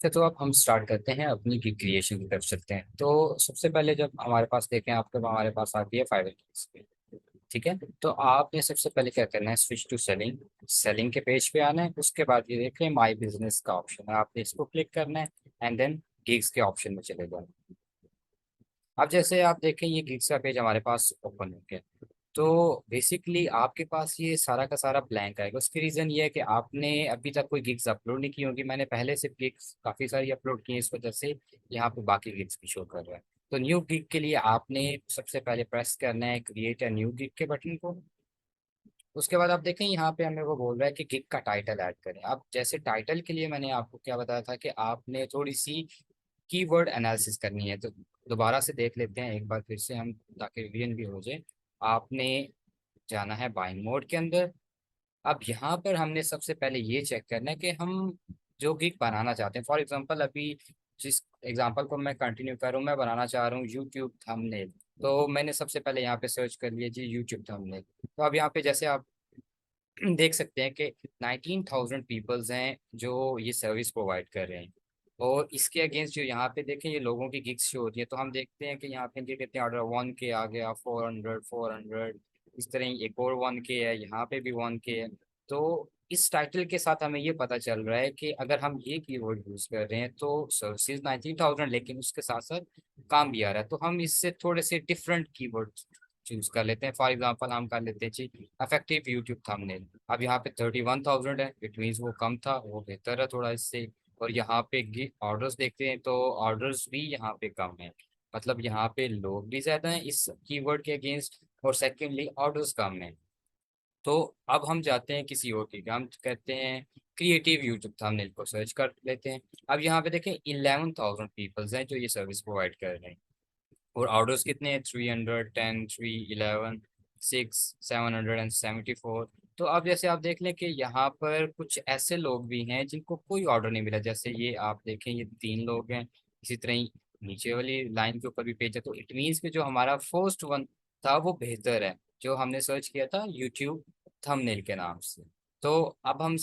तो अब हम स्टार्ट करते हैं अपनी गिग क्रिएशन की तरफ चलते हैं। तो सबसे पहले जब हमारे पास देखें आपके हमारे पास आती है फाइवर गिग्स पे। ठीक है, तो आपने सबसे पहले क्या करना है, स्विच टू सेलिंग। सेलिंग के पेज पे आना है, उसके बाद ये देखें माई बिजनेस का ऑप्शन है, आपने इसको क्लिक करना है एंड देन गिग्स के ऑप्शन में चले जाना। अब जैसे आप देखें ये गिग्स का पेज हमारे पास ओपन हो गया। तो बेसिकली आपके पास ये सारा का सारा ब्लैंक आएगा। उसकी रीज़न ये है कि आपने अभी तक कोई गिग्स अपलोड नहीं की होगी। मैंने पहले से गिग्स काफ़ी सारी अपलोड की हैं, इस वजह से यहाँ पे बाकी गिग्स भी शो कर रहा है। तो न्यू गिग के लिए आपने सबसे पहले प्रेस करना है क्रिएट अ न्यू गिग के बटन को। उसके बाद आप देखें यहाँ पे हमें वो बोल रहा है कि गिग का टाइटल ऐड करें। अब जैसे टाइटल के लिए मैंने आपको क्या बताया था कि आपने थोड़ी सी कीवर्ड एनालिसिस करनी है। तो दोबारा से देख लेते हैं एक बार फिर से हम, ताकि रिवीजन भी हो जाए। आपने जाना है बाइंग मोड के अंदर। अब यहाँ पर हमने सबसे पहले ये चेक करना है कि हम जो गिग बनाना चाहते हैं, फॉर एग्जांपल अभी जिस एग्जांपल को मैं कंटिन्यू करूँ, मैं बनाना चाह रहा हूँ यूट्यूब थंबनेल। तो मैंने सबसे पहले यहाँ पे सर्च कर लिया जी यूट्यूब थंबनेल। तो अब यहाँ पे जैसे आप देख सकते हैं कि 19,000 पीपल्स हैं जो ये सर्विस प्रोवाइड कर रहे हैं। और इसके अगेंस्ट जो यहाँ पे देखें ये लोगों की गिग्स शो होती है, तो हम देखते हैं कि यहाँ पे ये कहते हैं ऑर्डर 1K आ गया, 400 इस तरह एक और 1K है, यहाँ पे भी 1K है। तो इस टाइटल के साथ हमें ये पता चल रहा है कि अगर हम ये कीवर्ड यूज कर रहे हैं तो सर्विसेज 19,000, लेकिन उसके साथ साथ काम भी आ रहा है। तो हम इससे थोड़े से डिफरेंट कीवर्ड चूज कर लेते हैं। फॉर एग्जांपल हम कर लेते हैं जी इफेक्टिव यूट्यूब थंबनेल। अब यहाँ पे 31,000 है, इट मीन्स वो कम था, वो बेहतर है थोड़ा इससे। और यहाँ पे ऑर्डर्स देखते हैं तो ऑर्डर्स भी यहाँ पे कम है, मतलब यहाँ पे लोग भी ज्यादा हैं इस कीवर्ड के अगेंस्ट, और सेकेंडली ऑर्डर्स कम है। तो अब हम जाते हैं किसी और की, हम कहते हैं क्रिएटिव यूट्यूब थंबनेल को सर्च कर लेते हैं। अब यहाँ पे देखें 11,000 पीपल्स हैं जो ये सर्विस प्रोवाइड कर रहे हैं। और ऑर्डर्स कितने हैं, 310, 311, 774। तो अब जैसे आप देख लें कि यहाँ पर कुछ ऐसे लोग भी हैं जिनको कोई ऑर्डर नहीं मिला। जैसे ये आप देखें ये 3 लोग हैं। इसी तरह ही नीचे वाली लाइन के ऊपर भी पेज है। तो इट मीन्स कि जो हमारा फर्स्ट वन था वो बेहतर है, जो हमने सर्च किया था यूट्यूब थंबनेल के नाम से। तो अब हम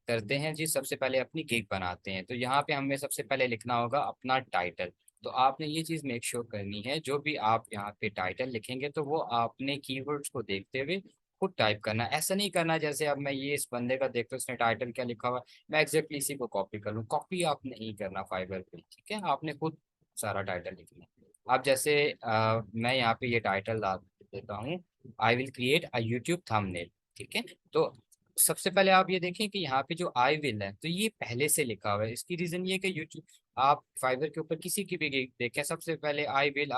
करते हैं जी, सबसे पहले अपनी गिग बनाते हैं। तो यहाँ पे हमें सबसे पहले लिखना होगा अपना टाइटल। तो आपने ये चीज़ मेक श्योर करनी है, जो भी आप यहाँ पे टाइटल लिखेंगे तो वो आपने कीवर्ड्स को देखते हुए खुद टाइप करना है। ऐसा नहीं करना जैसे अब मैं ये इस बंदे का देखता हूँ उसने टाइटल क्या लिखा हुआ है, मैं एग्जैक्टली इसी को कॉपी कर लूँ। कॉपी आप नहीं करना फाइवर पे, ठीक है, आपने खुद सारा टाइटल लिखना है। अब जैसे मैं यहाँ पे ये टाइटल डाल देता हूँ, I will create a YouTube thumbnail. ठीक है, तो सबसे पहले आप ये देखें कि यहाँ पे जो आई विल है तो ये पहले से लिखा हुआ है। इसकी रीजन ये है कि यूट्यूब, आप फाइवर के ऊपर किसी की भी गिग देखें सबसे पहले आई विल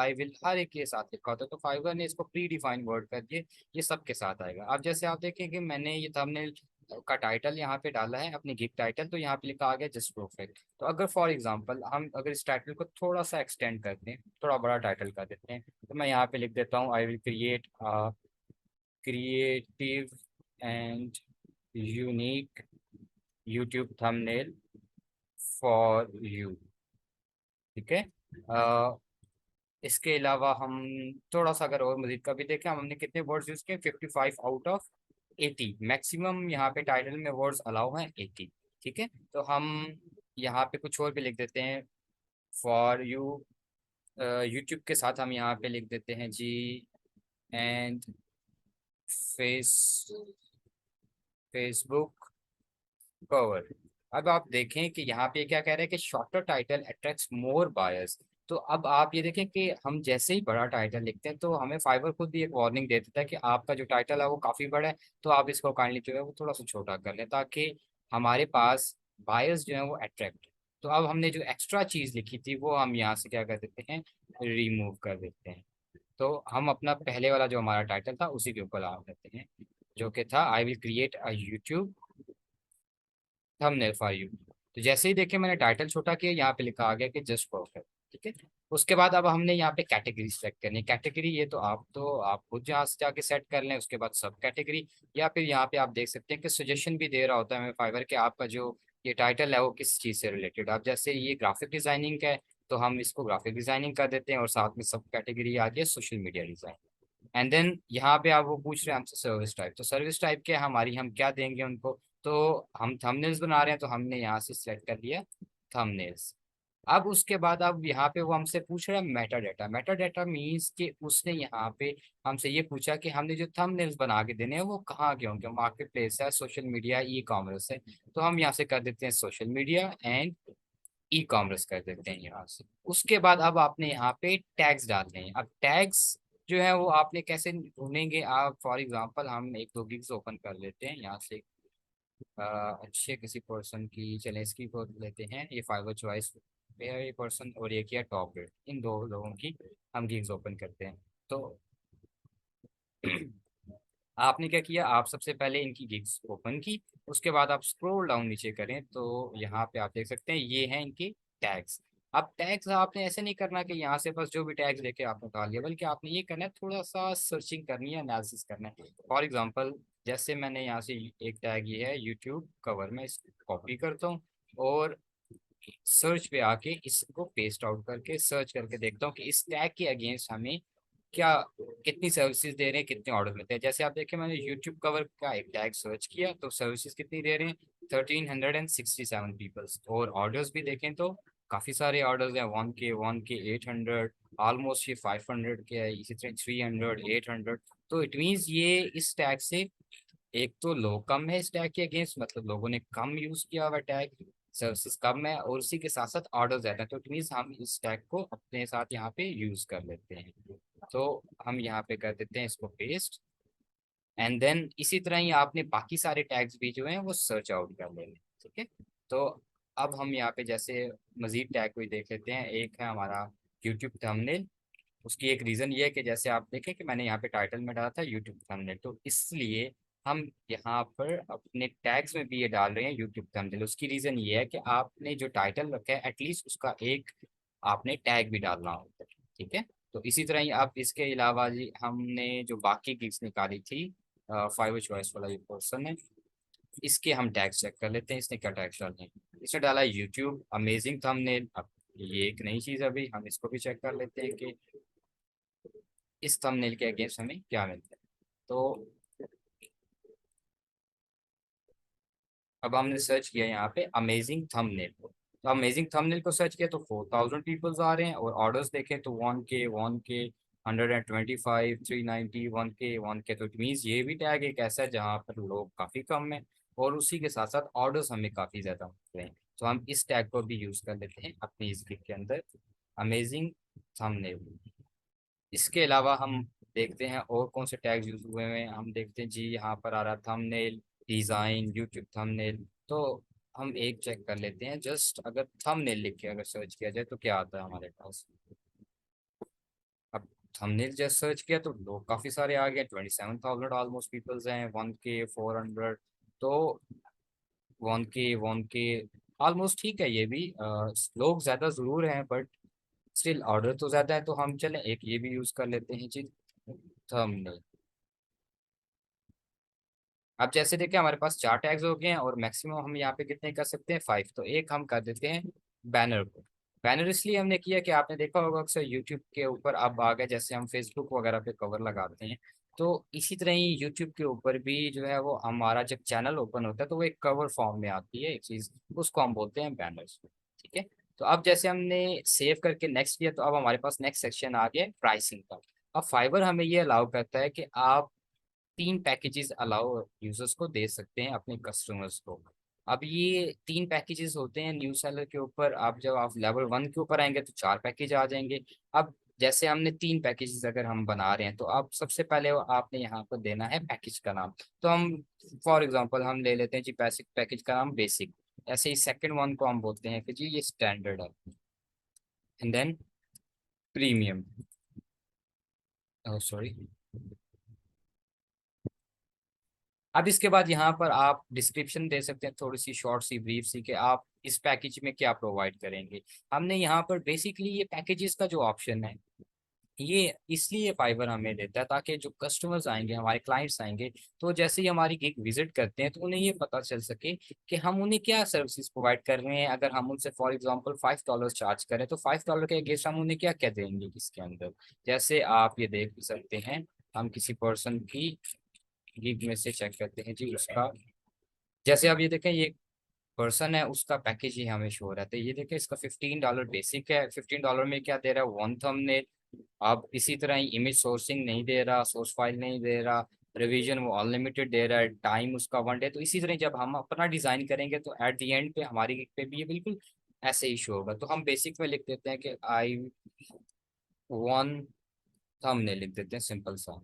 हर एक के साथ लिखा होता है। तो फाइवर ने इसको प्री डिफाइंड वर्ड कर दिए, ये सबके साथ आएगा। अब जैसे आप देखें कि मैंने ये थंबनेल का टाइटल यहाँ पे डाला है अपनी गिग टाइटल, तो यहाँ पे लिखा आ गया जस्ट परफेक्ट। तो अगर फॉर एग्जांपल हम अगर इस टाइटल को थोड़ा सा एक्सटेंड करते हैं, थोड़ा बड़ा टाइटल कर देते हैं, तो मैं यहाँ पे लिख देता हूँ I will create creative and unique YouTube thumbnail for you. ठीक है, अ, इसके अलावा हम थोड़ा सा अगर और मजीद का भी देखें, हमने कितने वर्ड्स यूज किए, 55 आउट ऑफ 80 मैक्सिमम यहाँ पे टाइटल में वर्ड्स अलाउ हैं 80। ठीक है, तो हम यहाँ पे कुछ और भी लिख देते हैं फॉर यू। यूट्यूब के साथ हम यहाँ पे लिख देते हैं जी एंड फेस फेसबुक कवर। अब आप देखें कि यहाँ पे क्या कह रहे हैं कि शॉर्टर टाइटल अट्रैक्ट्स मोर बायर्स। तो अब आप ये देखें कि हम जैसे ही बड़ा टाइटल लिखते हैं तो हमें फाइवर खुद भी एक वार्निंग दे देता है कि आपका जो टाइटल है वो काफ़ी बड़ा है, तो आप इसको काइंडली जो है वो थोड़ा सा छोटा कर लें, ताकि हमारे पास बायर्स जो है वो अट्रैक्ट। तो अब हमने जो एक्स्ट्रा चीज़ लिखी थी वो हम यहाँ से क्या कर देते हैं, रिमूव कर देते हैं। तो हम अपना पहले वाला जो हमारा टाइटल था उसी के ऊपर आ देते हैं, जो कि था I will create a YouTube thumbnail for you. तो जैसे ही देखें मैंने टाइटल छोटा किया, यहाँ पे लिखा आ गया कि जस्ट परफेक्ट। ठीक है, उसके बाद अब हमने यहाँ पे कैटेगरी सेलेक्ट करनी है। कैटेगरी ये तो आप खुद जहाँ से जाके सेट कर लें। उसके बाद सब कैटेगरी, या फिर यहाँ पे आप देख सकते हैं कि सजेशन भी दे रहा होता है हमें फाइवर के आपका जो ये टाइटल है वो किस चीज़ से रिलेटेड। आप जैसे ये ग्राफिक डिजाइनिंग का है तो हम इसको ग्राफिक डिजाइनिंग कर देते हैं, और साथ में सब कैटेगरी आ गई social media design. And then यहाँ पे आप वो पूछ रहे हैं हमसे सर्विस टाइप। तो सर्विस टाइप क्या है हमारी, हम क्या देंगे उनको। तो हम थंबनेल्स बना रहे हैं तो हमने यहाँ से सिलेक्ट कर लिया थंबनेल्स। अब उसके बाद अब यहाँ पे वो हमसे पूछ रहा है Meta data. Meta data means कि उसने यहाँ पे हमसे ये पूछा कि हमने जो थंबनेल्स बना के देने हैं वो कहाँ के होंगे, मार्केट प्लेस है, सोशल मीडिया, ई कॉमर्स है। तो हम यहाँ से कर देते हैं social media and e commerce कर देते हैं यहाँ से। उसके बाद अब आपने यहाँ पे टैग्स डालने हैं। अब टैग्स जो है वो आपने कैसे ढूंढेंगे आप, फॉर एग्जांपल हम एक दो गिग्स ओपन कर लेते हैं यहाँ से। अच्छे किसी पर्सन की, चले इसकी को लेते हैं, ये फाइवर चॉइस पे है ये पर्सन, और ये किया टॉप रेट, इन दो लोगों की हम गिग्स ओपन करते हैं। तो आपने क्या किया, आप सबसे पहले इनकी गिग्स ओपन की, उसके बाद आप स्क्रॉल डाउन नीचे करें तो यहाँ पे आप देख सकते हैं ये हैं इनके टैग्स। अब टैग्स आपने ऐसे नहीं करना कि यहाँ से बस जो भी टैग्स लेके आपने डाल लिया, बल्कि आपने ये करना है थोड़ा सा सर्चिंग करनी है, एनालिसिस करना है। फॉर एग्जांपल जैसे मैंने यहाँ से एक टैग ये है यूट्यूब कवर, मैं इसको कॉपी करता हूँ और सर्च पे आके इसको पेस्ट आउट करके सर्च करके देखता हूँ कि इस टैग के अगेंस्ट हमें क्या, कितनी सर्विसेज दे रहे हैं, कितने ऑर्डर मिलते हैं। जैसे आप देखें मैंने यूट्यूब कवर का एक टैग सर्च किया तो सर्विसेज कितनी दे रहे हैं, 1367 पीपल्स। और ऑर्डर्स भी देखें तो काफ़ी सारे ऑर्डर्स हैं, 1K 800, ऑलमोस्ट ये 500 के है, इसी तरह 300 800। तो इट मीन्स ये इस टैग से एक तो लो कम है इस टैग के अगेंस्ट, मतलब लोगों ने कम यूज किया हुआ टैग, सर्विसेज कम है, और उसी के साथ साथ ऑर्डर ज्यादा है। तो इट मीन्स हम इस टैग को अपने साथ यहाँ पे यूज कर लेते हैं। तो हम यहाँ पे कर देते हैं इसको पेस्ट, एंड देन इसी तरह ही आपने बाकी सारे टैग्स भी जो हैं वो सर्च आउट कर लेने, ठीक है। तो अब हम यहाँ पे जैसे मजीद टैग कोई देख लेते हैं। एक है हमारा यूट्यूब थंबनेल। उसकी एक रीज़न ये है कि जैसे आप देखें कि मैंने यहाँ पे टाइटल में डाला था यूट्यूब थंबनेल, तो इसलिए हम यहाँ पर अपने टैग्स में भी ये डाल रहे हैं यूट्यूब थंबनेल। उसकी रीज़न ये है कि आपने जो टाइटल रखा है एटलीस्ट उसका एक आपने टैग भी डालना होता है, ठीक है। तो इसी तरह ही आप इसके अलावा जी हमने जो बाकी गिग्स निकाली थी, फाइव चॉइस वाला ये पर्सन है, इसके हम टैग चेक कर लेते हैं इसने क्या टैग डाले हैं। इसने डाला यूट्यूब अमेजिंग थंबनेल। अब ये एक नई चीज़, अभी हम इसको भी चेक कर लेते हैं कि इस थंबनेल के अगेंस्ट हमें क्या मिलता है। तो अब हमने सर्च किया यहाँ पे अमेजिंग थंबनेल को, तो अमेजिंग थंबनेल को सर्च किया तो 4000 पीपल्स आ रहे हैं, और ऑर्डर्स देखें तो 1K 125 390 1K तो इट मीन्स ये भी टैग एक ऐसा है जहाँ पर लोग काफ़ी कम है, और उसी के साथ साथ ऑर्डर्स हमें काफ़ी ज़्यादा मिल रहे हैं। तो हम इस टैग को भी यूज़ कर लेते हैं अपनी इस गिग के अंदर, अमेजिंग थंबनेल। इसके अलावा हम देखते हैं और कौन से टैग्स यूज हुए हैं। हम देखते हैं जी यहाँ पर आ रहा थंबनेल डिजाइन यूट्यूब थंबनेल। तो हम एक चेक कर लेते हैं, जस्ट अगर थंबनेल लिख के अगर सर्च किया जाए तो क्या आता है हमारे पास। अब थंबनेल जस्ट सर्च किया तो लोग काफी सारे आ गए, 27,000 ऑलमोस्ट पीपल्स हैं, 1K 400। तो 1K ऑलमोस्ट ठीक है ये भी, लोग ज्यादा जरूर हैं बट स्टिल ऑर्डर तो ज्यादा है। तो हम चले एक ये भी यूज कर लेते हैं जी, थंबनेल। अब जैसे देखिए हमारे पास चार टैग्स हो गए हैं, और मैक्सिमम हम यहाँ पे कितने कर सकते हैं, 5। तो एक हम कर देते हैं बैनर को। बैनर इसलिए हमने किया कि आपने देखा होगा अक्सर यूट्यूब के ऊपर अब आ गए, जैसे हम फेसबुक वगैरह पे कवर लगाते हैं, तो इसी तरह ही यूट्यूब के ऊपर भी जो है वो हमारा जब चैनल ओपन होता है तो वो एक कवर फॉर्म में आती है एक चीज, उसको हम बोलते हैं बैनर्स, ठीक है। तो अब जैसे हमने सेव करके नेक्स्ट किया तो अब हमारे पास नेक्स्ट सेक्शन आ गया प्राइसिंग का। अब फाइवर हमें ये अलाउ करता है कि आप 3 पैकेजेस अलाउ यूजर्स को दे सकते हैं अपने कस्टमर्स को। अब ये 3 पैकेजेस होते हैं न्यू सेलर के ऊपर। आप जब आप लेवल 1 के ऊपर आएंगे तो 4 पैकेज आ जाएंगे। अब जैसे हमने 3 पैकेजेस अगर हम बना रहे हैं तो आप सबसे पहले आपने यहाँ पर देना है पैकेज का नाम। तो हम फॉर एग्जांपल हम ले लेते हैं जी बेसिक, पैकेज का नाम बेसिक। ऐसे ही सेकंड वन को हम बोलते हैं कि जी ये स्टैंडर्ड है, एंड देन प्रीमियम, सॉरी। अब इसके बाद यहाँ पर आप डिस्क्रिप्शन दे सकते हैं, थोड़ी सी शॉर्ट सी ब्रीफ सी, कि आप इस पैकेज में क्या प्रोवाइड करेंगे। हमने यहाँ पर बेसिकली ये पैकेजेस का जो ऑप्शन है ये इसलिए फाइवर हमें देता है ताकि जो कस्टमर्स आएंगे, हमारे क्लाइंट्स आएंगे, तो जैसे ही हमारी गिग विजिट करते हैं तो उन्हें ये पता चल सके कि हम उन्हें क्या सर्विसेज प्रोवाइड कर रहे हैं। अगर हम उनसे फॉर एग्जांपल $5 चार्ज करें तो $5 के अगेंस्ट हम उन्हें क्या क्या देंगे इसके अंदर। जैसे आप ये देख सकते हैं, हम किसी पर्सन की गिग में से चेक करते हैं जी उसका, जैसे आप ये देखें ये पर्सन है उसका पैकेज ही हमें शो हो रहा है। तो ये देखिए इसका $15 बेसिक है, $15 में क्या दे रहा है, वन थंबनेल। अब इसी तरह ही इमेज सोर्सिंग नहीं दे रहा, सोर्स फाइल नहीं दे रहा, रिवीजन वो अनलिमिटेड दे रहा है, टाइम उसका 1 डे। तो इसी तरह जब हम अपना डिजाइन करेंगे तो एट द एंड पे हमारी गिग पे भी ये बिल्कुल ऐसे ही शो होगा। तो हम बेसिक में लिख देते हैं कि आई वन थंबनेल लिख देते हैं, सिंपल सा।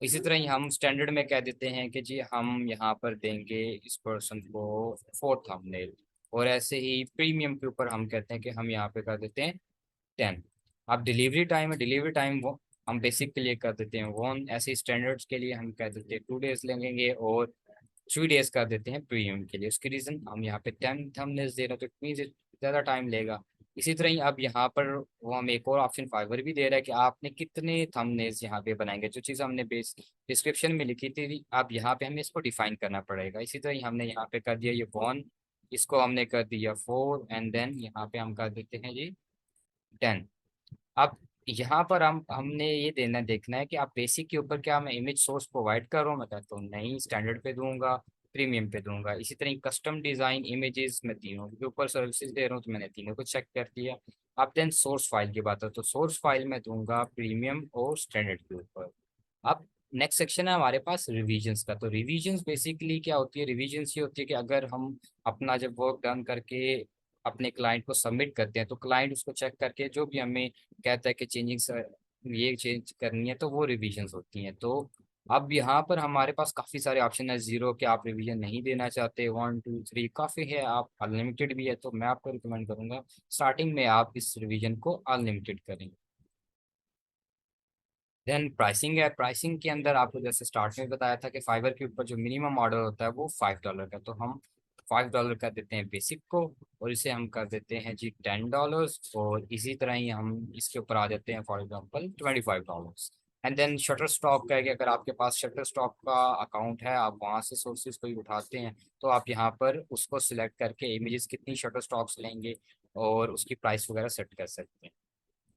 इसी तरह ही हम स्टैंडर्ड में कह देते हैं कि जी हम यहाँ पर देंगे इस पर्सन को 4 थंबनेल। और ऐसे ही प्रीमियम के ऊपर हम कहते हैं कि हम यहाँ पे कर देते हैं 10। अब डिलीवरी टाइम है, डिलीवरी टाइम वो हम बेसिक के लिए कर देते हैं 1। ऐसे स्टैंडर्ड्स के लिए हम कह देते हैं 2 डेज लगेंगे, और 3 डेज कर देते हैं प्रीमियम के लिए। उसकी रीजन हम यहाँ पे 10 थंबनेल्स दे रहे हैं, तो इट मीन्स ज़्यादा टाइम लेगा। इसी तरह ही अब यहाँ पर वो हम एक और ऑप्शन फाइवर भी दे रहा है कि आपने कितने थंबनेल्स यहाँ पे बनाएंगे। जो चीज़ हमने बेस डिस्क्रिप्शन में लिखी थी, अब यहाँ पे हमें इसको डिफाइन करना पड़ेगा। इसी तरह ही हमने यहाँ पे कर दिया ये 1, इसको हमने कर दिया 4, एंड देन यहाँ पे हम कर देते हैं जी 10। अब यहाँ पर हमने ये देखना है कि आप बेसिक के ऊपर क्या मैं इमेज सोर्स प्रोवाइड कर रहा हूँ। मैं कहता हूँ नहीं, स्टैंडर्ड पे दूंगा, प्रीमियम पे दूंगा। इसी तरह कस्टम डिजाइन इमेजेस में तीनों के ऊपर सर्विसेज दे रहा हूँ, तो मैंने तीनों को चेक कर दिया। अब देन सोर्स फाइल की बात है, तो सोर्स फाइल में दूंगा प्रीमियम और स्टैंडर्ड के ऊपर। अब नेक्स्ट सेक्शन है हमारे पास रिवीजन्स का। तो रिवीजन्स बेसिकली क्या होती है, रिवीजन्स ये होती है कि अगर हम अपना जब वर्क डन करके अपने क्लाइंट को सबमिट करते हैं, तो क्लाइंट उसको चेक करके जो भी हमें कहता है कि चेंजिंग्स ये चेंज करनी है, तो वो रिवीजन्स होती हैं। तो अब यहाँ पर हमारे पास काफ़ी सारे ऑप्शन है। 0 के आप रिवीजन नहीं देना चाहते, 1 2 3 काफ़ी है, आप अनलिमिटेड भी है। तो मैं आपको रिकमेंड करूंगा स्टार्टिंग में आप इस रिवीजन को अनलिमिटेड करें। देन प्राइसिंग है, प्राइसिंग के अंदर आपको जैसे स्टार्ट में बताया था कि फाइवर के ऊपर जो मिनिमम ऑर्डर होता है वो $5 का। तो हम $5 कर देते हैं बेसिक को, और इसे हम कर देते हैं जी $10। और इसी तरह ही हम इसके ऊपर आ जाते हैं for example $25। And then Shutterstock का है कि अगर आपके पास शटर स्टॉक का अकाउंट है, आप वहाँ से सोर्सेज को ही उठाते हैं, तो आप यहाँ पर उसको सिलेक्ट करके इमेजेस कितनी शटर स्टॉक्स लेंगे और उसकी प्राइस वगैरह सेट कर सकते हैं।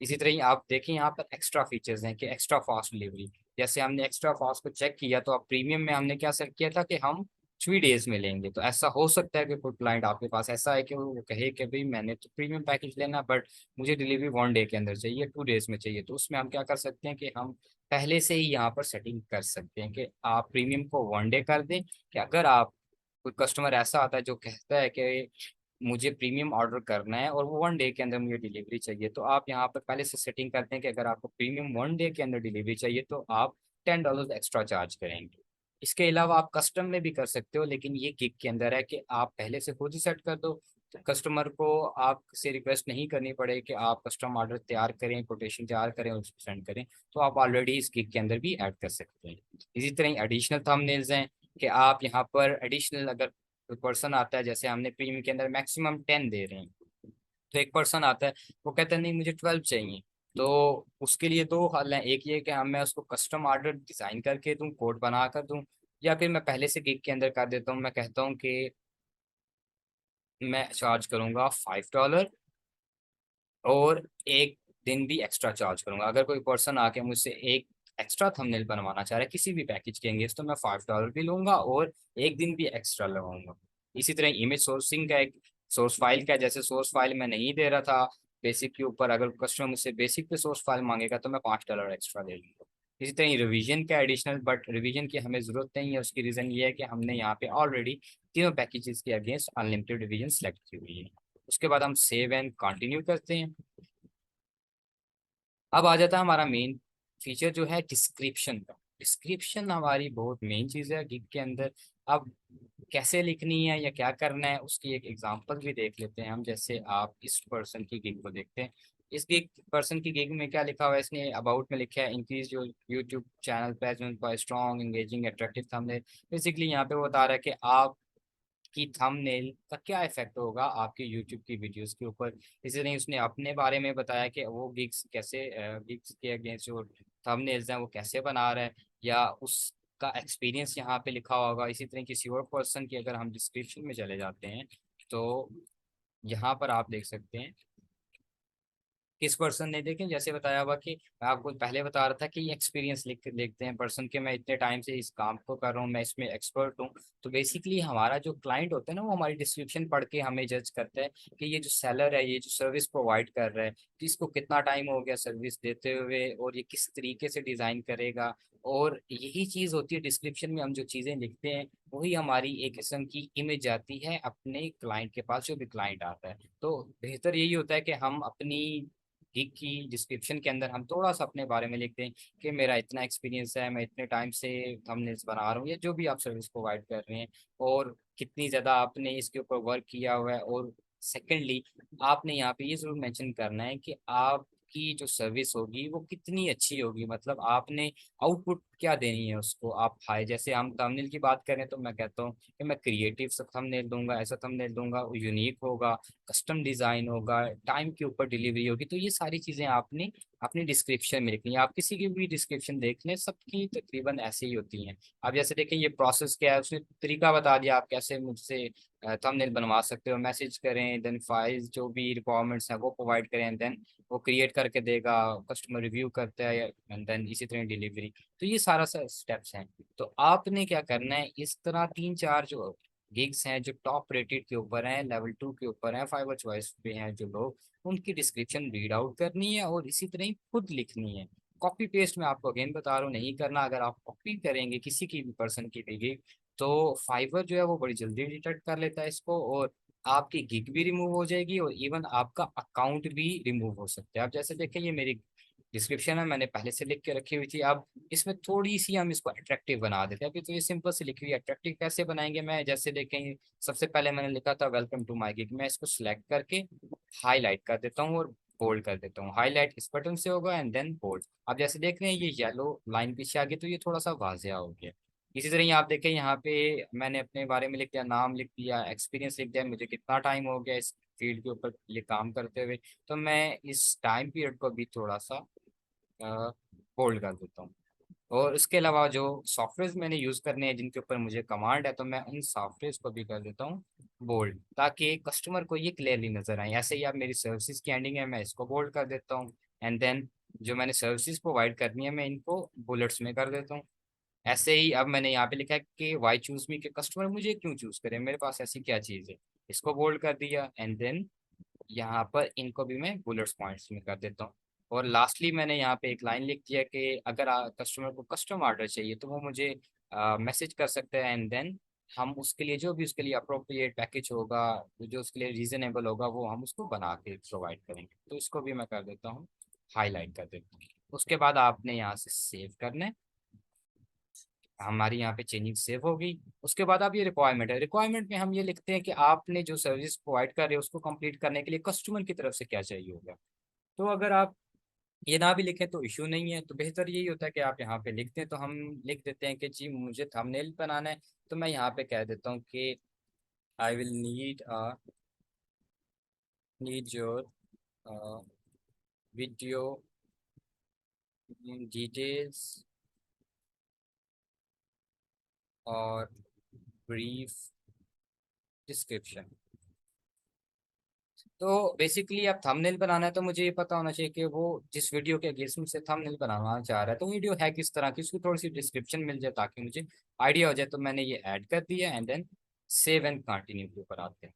इसी तरह ही आप देखें यहाँ पर एक्स्ट्रा फीचर्स हैं कि एक्स्ट्रा फास्ट डिलीवरी। जैसे हमने एक्स्ट्रा फास्ट को चेक किया, तो अब प्रीमियम में हमने क्या सेट किया था कि हम 3 डेज में लेंगे। तो ऐसा हो सकता है कि कोई क्लाइंट आपके पास ऐसा है कि वो कहे कि भाई मैंने तो प्रीमियम पैकेज लेना, बट मुझे डिलीवरी 1 डे के अंदर चाहिए, 2 डेज में चाहिए। तो उसमें हम क्या कर सकते हैं कि हम पहले से ही यहाँ पर सेटिंग कर सकते हैं कि आप प्रीमियम को 1 डे कर दें। कि अगर आप कोई कस्टमर ऐसा आता है जो कहता है कि मुझे प्रीमियम ऑर्डर करना है और वो 1 डे के अंदर मुझे डिलीवरी चाहिए, तो आप यहाँ पर पहले से सेटिंग करते हैं कि अगर आपको प्रीमियम 1 डे के अंदर डिलीवरी चाहिए तो आप $10 एक्स्ट्रा चार्ज करेंगे। इसके अलावा आप कस्टम में भी कर सकते हो, लेकिन ये किक के अंदर है कि आप पहले से खुद ही सेट कर दो। तो कस्टमर को आपसे रिक्वेस्ट नहीं करनी पड़े कि आप कस्टम ऑर्डर तैयार करें, कोटेशन तैयार करें और उसको सेंड करें। तो आप ऑलरेडी इस किक के अंदर भी ऐड कर सकते हैं। इसी तरह एडिशनल थंबनेल्स हैं कि आप यहाँ पर एडिशनल अगर कोई पर्सन आता है, जैसे हमने प्रीमियम के अंदर मैक्सिमम 10 दे रहे हैं, तो एक पर्सन आता है वो कहता है नहीं मुझे 12 चाहिए। तो उसके लिए दो हल हैं, एक ये कि हम मैं उसको कस्टम ऑर्डर डिजाइन करके दूं, कोड बना कर दूं, या फिर मैं पहले से गिग के अंदर कर देता हूँ। मैं कहता हूँ कि मैं चार्ज करूंगा $5 और एक दिन भी एक्स्ट्रा चार्ज करूंगा। अगर कोई पर्सन आके मुझसे एक एक्स्ट्रा थंबनेल बनवाना चाह रहा है किसी भी पैकेज के अंगेंस्ट, तो मैं $5 भी लूंगा और एक दिन भी एक्स्ट्रा लगाऊंगा। इसी तरह इमेज सोर्सिंग का एक सोर्स फाइल का है। जैसे सोर्स फाइल मैं नहीं दे रहा था बेसिक के ऊपर, अगर कस्टमर मुझसे बेसिक पे सोर्स फाइल मांगेगा तो मैं $5 एक्स्ट्रा ले लूंगा। इसी तरह रिवीजन का एडिशनल, बट रिवीजन की हमें जरूरत नहीं है। उसकी रीजन ये है कि हमने यहाँ पे ऑलरेडी तीनों पैकेजेस के अगेंस्ट अनलिमिटेड रिवीजन सेलेक्ट की हुई है। उसके बाद हम सेव एंड कंटिन्यू करते हैं। अब आ जाता है हमारा मेन फीचर जो है डिस्क्रिप्शन का। डिस्क्रिप्शन हमारी बहुत मेन चीज़ है गिग के अंदर। अब कैसे लिखनी है या क्या करना है उसकी एक एग्जांपल भी देख लेते हैं हम। जैसे आप इस पर्सन की गिग को देखते हैं, इस गिग पर्सन की गिग में क्या लिखा हुआ है, इसने अबाउट में लिखा है increase your YouTube channel presents by strong engaging attractive thumbnail. Basically यहाँ पे वो बता रहा है कि आप कि थंबनेल का क्या इफेक्ट होगा आपके यूट्यूब की वीडियोस के ऊपर। इसी तरह उसने अपने बारे में बताया कि वो गिग्स कैसे गिग्स के अगेंस्ट जो थंबनेल्स हैं वो कैसे बना रहा है, या उसका एक्सपीरियंस यहाँ पे लिखा होगा। इसी तरह किसी और पर्सन की अगर हम डिस्क्रिप्शन में चले जाते हैं, तो यहाँ पर आप देख सकते हैं किस पर्सन ने देखे, जैसे बताया हुआ कि मैं आपको पहले बता रहा था कि ये एक्सपीरियंस लिख के देखते हैं पर्सन के, मैं इतने टाइम से इस काम को कर रहा हूँ, मैं इसमें एक्सपर्ट हूँ। तो बेसिकली हमारा जो क्लाइंट होता है ना, वो हमारी डिस्क्रिप्शन पढ़ के हमें जज करता है कि ये जो सेलर है, ये जो सर्विस प्रोवाइड कर रहा है, तो इसको कितना टाइम हो गया सर्विस देते हुए, और ये किस तरीके से डिजाइन करेगा। और यही चीज होती है डिस्क्रिप्शन में, हम जो चीजें लिखते हैं वही हमारी एक किस्म की इमेज आती है अपने क्लाइंट के पास, जो भी क्लाइंट आता है। तो बेहतर यही होता है कि हम अपनी गिग की डिस्क्रिप्शन के अंदर हम थोड़ा सा अपने बारे में लिखते हैं कि मेरा इतना एक्सपीरियंस है, मैं इतने टाइम से थंबनेल्स बना रहा हूँ, या जो भी आप सर्विस प्रोवाइड कर रहे हैं, और कितनी ज़्यादा आपने इसके ऊपर वर्क किया हुआ है। और सेकेंडली, आपने यहाँ पे ये जरूर मेंशन करना है कि आपकी जो सर्विस होगी वो कितनी अच्छी होगी, मतलब आपने आउटपुट क्या देनी है उसको। आप हाई, जैसे हम थंबनेल की बात करें तो मैं कहता हूँ कि मैं क्रिएटिव सा थंबनेल दूंगा, ऐसा थंबनेल दूंगा वो यूनिक होगा, कस्टम डिजाइन होगा, टाइम के ऊपर डिलीवरी होगी। तो ये सारी चीजें आपने अपनी डिस्क्रिप्शन में लिखनी है। आप किसी की भी डिस्क्रिप्शन देख लें, सबकी तकरीबन ऐसे ही होती हैं। अब जैसे देखें ये प्रोसेस क्या है, उसने तरीका बता दिया आप कैसे मुझसे थंबनेल बनवा सकते हो। मैसेज करें, देन फाइल्स जो भी रिक्वायरमेंट्स हैं वो प्रोवाइड करें, देन वो क्रिएट करके देगा, कस्टमर रिव्यू करता है, एंड देन इसी तरह डिलीवरी। तो ये सारा सा स्टेप्स हैं। तो आपने क्या करना है, इस तरह तीन चार जो गिग्स हैं जो टॉप रेटेड के ऊपर हैं, लेवल 2 के ऊपर हैं, फाइवर चॉइस पे हैं जो लोग, उनकी डिस्क्रिप्शन रीड आउट करनी है और इसी तरह ही खुद लिखनी है। कॉपी पेस्ट मैं आपको अगेन बता रहा हूँ नहीं करना। अगर आप कॉपी करेंगे किसी की भी पर्सन की भी गिग, तो फाइवर जो है वो बड़ी जल्दी डिटेक्ट कर लेता है इसको, और आपकी गिग भी रिमूव हो जाएगी, और इवन आपका अकाउंट भी रिमूव हो सकता है। आप जैसे देखें ये मेरी डिस्क्रिप्शन है, मैंने पहले से लिख के रखी हुई थी। अब इसमें थोड़ी सी हम इसको अट्रैक्टिव बना देते हैं। अभी तो ये सिंपल से लिखी हुई, अट्रैक्टिव कैसे बनाएंगे, मैं जैसे देखें सबसे पहले मैंने लिखा था वेलकम टू माई गिग, मैं इसको सिलेक्ट करके हाईलाइट कर देता हूँ और बोल्ड कर देता हूँ। हाईलाइट इस बटन से होगा एंड देन बोल्ड। अब जैसे देख रहे हैं ये येलो लाइन पीछे आ गई, तो ये थोड़ा सा वाजिया हो गया। इसी तरह ही आप देखें यहाँ पे मैंने अपने बारे में लिख दिया, नाम लिख दिया, एक्सपीरियंस लिख दिया, मुझे कितना टाइम हो गया इस फील्ड के ऊपर ये काम करते हुए। तो मैं इस टाइम पीरियड को भी थोड़ा सा होल्ड कर देता हूँ। और इसके अलावा जो सॉफ्टवेयर मैंने यूज़ करने हैं जिनके ऊपर मुझे कमांड है, तो मैं उन सॉफ्टवेयर को भी कर देता हूँ बोल्ड, ताकि कस्टमर को ये क्लियरली नजर आए। ऐसे ही आप मेरी सर्विसेज की एंडिंग है, मैं इसको बोल्ड कर देता हूँ। एंड देन जो मैंने सर्विसेज प्रोवाइड करनी है मैं इनको बुलेट्स में कर देता हूँ। ऐसे ही अब मैंने यहाँ पे लिखा है कि वाई चूज मी, कि कस्टमर मुझे क्यों चूज करे, मेरे पास ऐसी क्या चीज़ है, इसको बोल्ड कर दिया। एंड देन यहाँ पर इनको भी मैं बुलेट्स पॉइंट्स में कर देता हूँ। और लास्टली मैंने यहाँ पे एक लाइन लिख दिया कि अगर कस्टमर को कस्टम ऑर्डर चाहिए तो वो मुझे मैसेज कर सकते हैं, एंड देन हम उसके लिए जो भी उसके लिए अप्रोप्रिएट पैकेज होगा, जो उसके लिए रीजनेबल होगा, वो हम उसको बना के प्रोवाइड करेंगे। तो इसको भी मैं कर देता हूँ, हाईलाइट कर देता हूँ। उसके बाद आपने यहाँ से सेव करना है, हमारी यहाँ पे चेंजिंग सेव हो गई। उसके बाद आप ये रिक्वायरमेंट है, रिक्वायरमेंट में हम ये लिखते हैं कि आपने जो सर्विस प्रोवाइड कर रहे हो उसको कंप्लीट करने के लिए कस्टमर की तरफ से क्या चाहिए होगा। तो अगर आप ये ना भी लिखें तो इशू नहीं है, तो बेहतर यही होता है कि आप यहाँ पे लिख दें। तो हम लिख देते हैं कि जी मुझे थंबनेल बनाना है, तो मैं यहाँ पे कह देता हूँ कि I will need your video details और ब्रीफ डिस्क्रिप्शन। तो बेसिकली आप थंबनेल बनाना है तो मुझे ये पता होना चाहिए कि वो जिस वीडियो के अगेंस्ट से थंबनेल बनाना चाह रहा है तो वीडियो है किस तरह की, उसकी थोड़ी सी डिस्क्रिप्शन मिल जाए ताकि मुझे आइडिया हो जाए। तो मैंने ये ऐड कर दिया, and then save and continue के ऊपर आते हैं।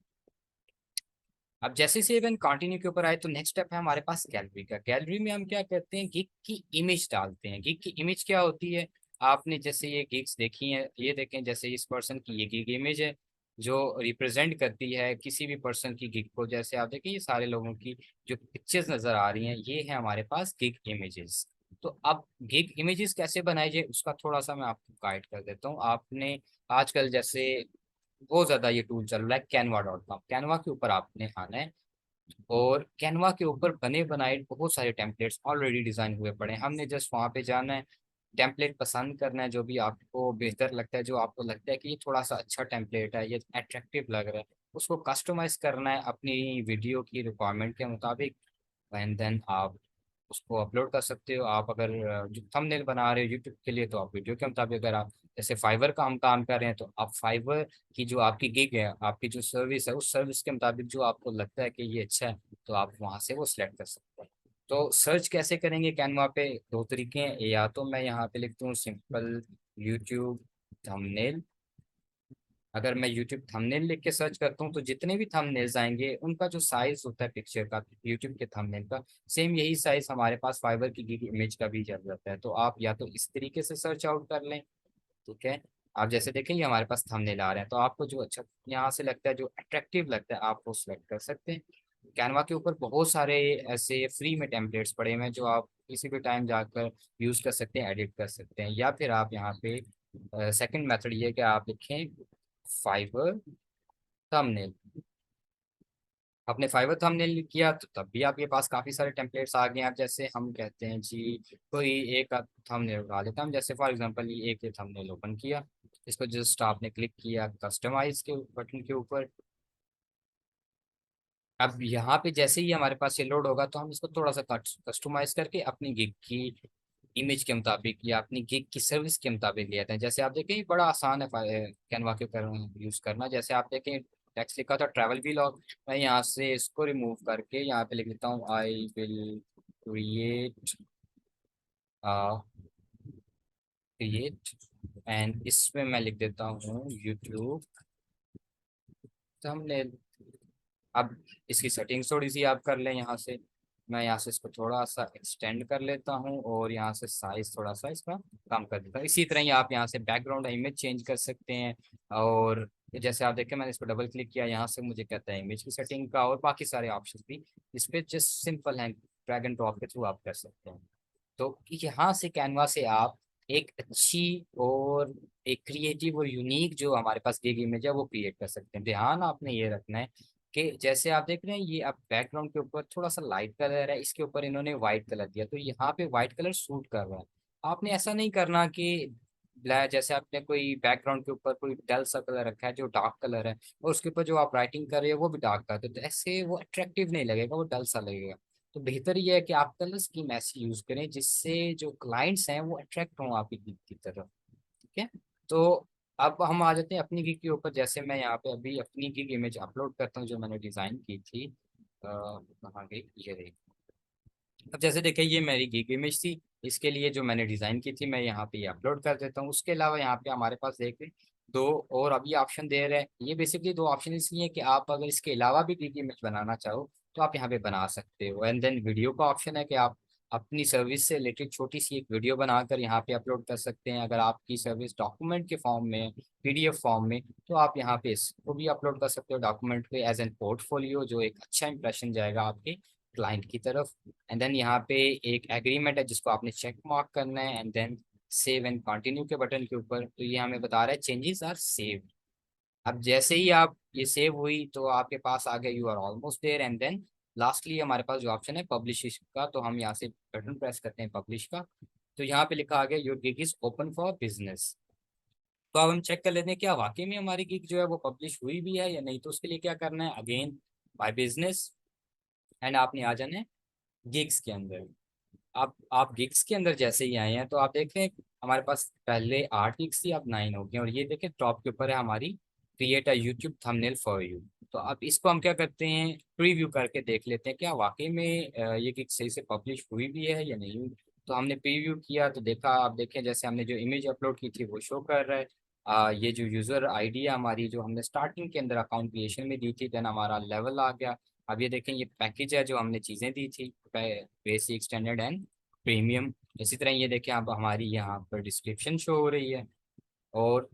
अब जैसे सेव एंड कंटिन्यू के ऊपर आए तो नेक्स्ट स्टेप है हमारे पास गैलरी का। गैलरी में हम क्या करते हैं, गिग की इमेज डालते हैं। गिग की इमेज क्या होती है, आपने जैसे ये गिग्स देखी हैं, ये देखें जैसे इस पर्सन की ये गिग इमेज है जो रिप्रेजेंट करती है किसी भी पर्सन की गिग को। जैसे आप देखें ये सारे लोगों की जो पिक्चर्स नजर आ रही हैं ये है हमारे पास गिग इमेजेस। तो अब गिग इमेजेस कैसे बनाई जाए उसका थोड़ा सा मैं आपको गाइड कर देता हूँ। आपने आजकल जैसे बहुत ज्यादा ये टूल चल रहा है canva.com, कैनवा के ऊपर आपने आना है, और कैनवा के ऊपर बने बनाए बहुत सारे टेम्पलेट्स ऑलरेडी डिजाइन हुए पड़े हैं। हमने जस्ट वहां पे जाना है, टेम्पलेट पसंद करना है जो भी आपको बेहतर लगता है, जो आपको लगता है कि ये थोड़ा सा अच्छा टेम्पलेट है, ये अट्रैक्टिव लग रहा है, उसको कस्टमाइज करना है अपनी वीडियो की रिक्वायरमेंट के मुताबिक। एंड देन आप उसको अपलोड कर सकते हो। आप अगर जो थंबनेल बना रहे हो यूट्यूब के लिए तो आप वीडियो के मुताबिक, अगर आप जैसे फाइवर का हम काम कर रहे हैं तो आप फाइवर की जो आपकी गिग है, आपकी जो सर्विस है, उस सर्विस के मुताबिक जो आपको लगता है कि ये अच्छा है तो आप वहां से वो सिलेक्ट कर सकते हैं। तो सर्च कैसे करेंगे कैनवा पे, दो तरीके हैं। या तो मैं यहाँ पे लिखता हूँ सिंपल यूट्यूब थंबनेल। अगर मैं यूट्यूब थंबनेल लिख के सर्च करता हूँ तो जितने भी थंबनेल्स आएंगे उनका जो साइज होता है पिक्चर का, यूट्यूब के थंबनेल का, सेम यही साइज हमारे पास फाइबर की गिग इमेज का भी चल जाता है। तो आप या तो इस तरीके से सर्च आउट कर लें, ठीक है। आप जैसे देखें ये हमारे पास थंबनेल आ रहे हैं, तो आपको जो अच्छा यहाँ से लगता है, जो अट्रैक्टिव लगता है, आप वो सिलेक्ट कर सकते हैं। कैनवा के ऊपर बहुत सारे ऐसे फ्री में टेम्पलेट्स पड़े हुए हैं जो आप किसी भी टाइम जाकर यूज कर सकते हैं, एडिट कर सकते हैं। या फिर आप यहाँ पे सेकंड मेथड ये है कि आप लिखें फाइबर थंबनेल। आपने फाइवर थंबनेल किया तो तब भी आपके पास काफी सारे टेम्पलेट्स आ गए हैं। आप जैसे हम कहते हैं जी कोई एक थंबनेल उठा लेता हम, जैसे फॉर एग्जांपल ये एक थंबनेल ओपन किया, इसको जस्ट आपने क्लिक किया कस्टमाइज के बटन के ऊपर। अब यहाँ पे जैसे ही हमारे पास ये लोड होगा तो हम इसको थोड़ा सा कस्टमाइज करके अपनी गिग की इमेज के मुताबिक या अपनी गिग की सर्विस के मुताबिक ले आते हैं। जैसे आप देखें ये बड़ा आसान है कैनवा के ऊपर यूज करना। जैसे आप देखें टेक्स्ट लिखा था ट्रैवल व्लॉग, मैं यहाँ से इसको रिमूव करके यहाँ पे लिख देता हूँ I will create create and इसमें मैं लिख देता हूँ यूट्यूब थंबनेल। अब इसकी सेटिंग्स थोड़ी सी आप कर लें यहाँ से। मैं यहाँ से इसको थोड़ा सा एक्सटेंड कर लेता हूँ और यहाँ से साइज थोड़ा सा इसका कम कर देता हूँ। इसी तरह ही आप यहाँ से बैकग्राउंड इमेज चेंज कर सकते हैं। और जैसे आप देखें मैंने इस पर डबल क्लिक किया, यहाँ से मुझे कहता है इमेज की सेटिंग का, और बाकी सारे ऑप्शन भी इस पर जस्ट सिंपल है, ड्रैग एंड ड्रॉप के थ्रू आप कर सकते हैं। तो यहाँ से कैनवा से आप एक अच्छी और एक क्रिएटिव और यूनिक जो हमारे पास गिग इमेज है वो क्रिएट कर सकते हैं। ध्यान आपने ये रखना है कि जैसे आप देख रहे हैं ये आप बैकग्राउंड के ऊपर थोड़ा सा लाइट कलर है, इसके ऊपर इन्होंने व्हाइट कलर दिया, तो यहाँ पे व्हाइट कलर सूट कर रहा है। आपने ऐसा नहीं करना कि ब्लैक, जैसे आपने कोई बैकग्राउंड के ऊपर कोई डल सा कलर रखा है जो डार्क कलर है, और उसके ऊपर जो आप राइटिंग कर रहे हो वो भी डार्क कर दो, तो ऐसे वो अट्रैक्टिव नहीं लगेगा, वो डल सा लगेगा। तो बेहतर ये है कि आप कलर स्कीम ऐसी यूज करें जिससे जो क्लाइंट्स हैं वो अट्रैक्ट हों आपकी गिग की तरफ, ठीक है। तो अब हम आ जाते हैं अपनी गिग के ऊपर। जैसे मैं यहाँ पे अभी अपनी गिग इमेज अपलोड करता हूँ जो मैंने डिजाइन की थी, कहाँ गई, ये रही। अब जैसे देखिए ये मेरी गिग इमेज थी, इसके लिए जो मैंने डिजाइन की थी मैं यहाँ पे ये अपलोड कर देता हूँ। उसके अलावा यहाँ पे हमारे पास देखें दो और अभी ऑप्शन दे रहे हैं। ये बेसिकली दो ऑप्शन इसलिए कि आप अगर इसके अलावा भी गिग इमेज बनाना चाहो तो आप यहाँ पे बना सकते हो। एंड देन वीडियो का ऑप्शन है कि आप अपनी सर्विस से रिलेटेड छोटी सी एक वीडियो बनाकर यहाँ पे अपलोड कर सकते हैं। अगर आपकी सर्विस डॉक्यूमेंट के फॉर्म में, पीडीएफ फॉर्म में, तो आप यहाँ पे इसको भी अपलोड कर सकते हो डॉक्यूमेंट पे एज एन पोर्टफोलियो, जो एक अच्छा इंप्रेशन जाएगा आपके क्लाइंट की तरफ। एंड देन यहाँ पे एक एग्रीमेंट है जिसको आपने चेक मार्क करना है, and then save and continue के बटन के ऊपर। तो ये हमें बता रहा है चेंजेस आर सेव। अब जैसे ही आप ये सेव हुई तो आपके पास आ गया you are almost there. And then lastly हमारे पास जो ऑप्शन है पब्लिश का, तो हम यहाँ से बटन प्रेस करते हैं पब्लिश का। तो यहाँ पे लिखा आ गया your gig is open for business. तो अब हम चेक कर लेते हैं क्या वाकई में हमारी गिग जो है वो पब्लिश हुई भी है या नहीं। तो उसके लिए क्या करना है, अगेन बाय बिजनेस, एंड आपने आ जाना है गिग्स के अंदर। आप गिग्स के अंदर जैसे ही आए हैं तो आप देखें हमारे पास पहले 8 गिग्स थी, अब 9 हो गए। और ये देखें टॉप के ऊपर है हमारी create a YouTube thumbnail for you. तो अब इसको हम क्या करते हैं, प्रीव्यू करके देख लेते हैं क्या वाकई में ये गिग सही से पब्लिश हुई भी है या नहीं हुई। तो हमने प्रीव्यू किया तो देखा, आप देखें जैसे हमने जो इमेज अपलोड की थी वो शो कर रहा है। ये जो यूजर आईडी है हमारी, जो हमने स्टार्टिंग के अंदर अकाउंट क्रिएशन में दी थी, देन हमारा लेवल आ गया। अब ये देखें ये पैकेज है जो हमने चीज़ें दी थी, बेसिक, स्टैंडर्ड एंड प्रीमियम। इसी तरह ये देखें अब हमारी यहाँ पर डिस्क्रिप्शन शो हो रही है और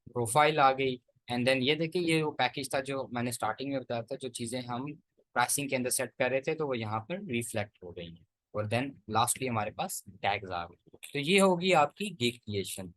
प्रोफाइल आ गई। एंड देन ये देखिए ये वो पैकेज था जो मैंने स्टार्टिंग में बताया था, जो चीज़ें हम प्राइसिंग के अंदर सेट कर रहे थे तो वो यहाँ पर रिफ्लेक्ट हो गई हैं। और देन लास्टली हमारे पास टैग्स आ गए। तो ये होगी आपकी गिग क्रिएशन।